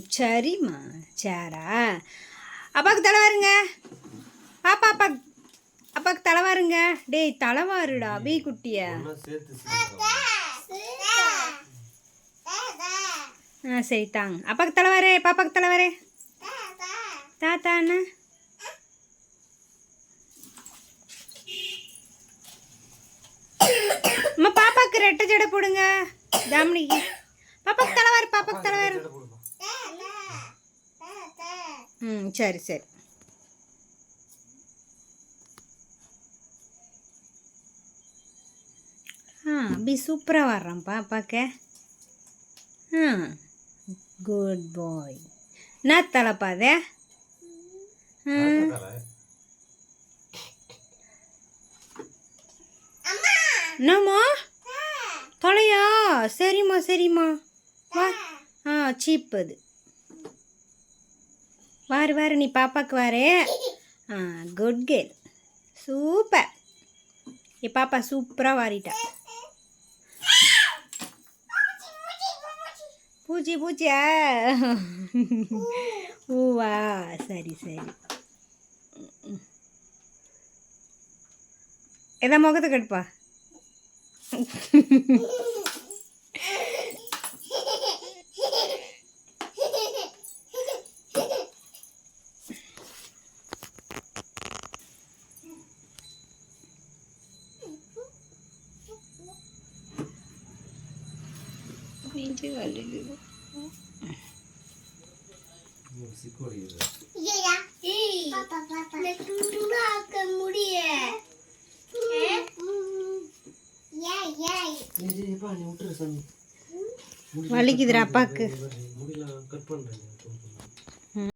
சரிம்மா சேரா அப்பாவுக்கு தலைவாருங்க பாப்பா அப்பாவுக்கு தலைவாருங்க டேய் தலைவாருடா பீ குட்டிய சரி தாங்க அப்பாவுக்கு தலைவாரு பாப்பாவுக்கு தலைவாரு தாத்தா அண்ணா அம்மா பாப்பாவுக்கு ரெட்டை ஜடை போடுங்க தாமினிக்கு பாப்பாவுக்கு தலைவாரு பாப்பாவுக்கு தலைவாரு சரி சரி அப்படி சூப்பராக வர்றான் பாப்பாக்க குட் பாய் என்ன தலைப்பாதே என்னம்மா தலையா சரிம்மா சரிம்மா வா சீப் அது வாரு வாரு நீ பாப்பாவுக்கு வாரு குட் கேர்ள் சூப்பர் என் பாப்பா சூப்பராக வாரிட்டா பூச்சி பூச்சியா ஓவா சரி சரி எதா முகத்தை கட்டுப்பா नीचे वाले வலிக்குதுடா அப்பாக்கு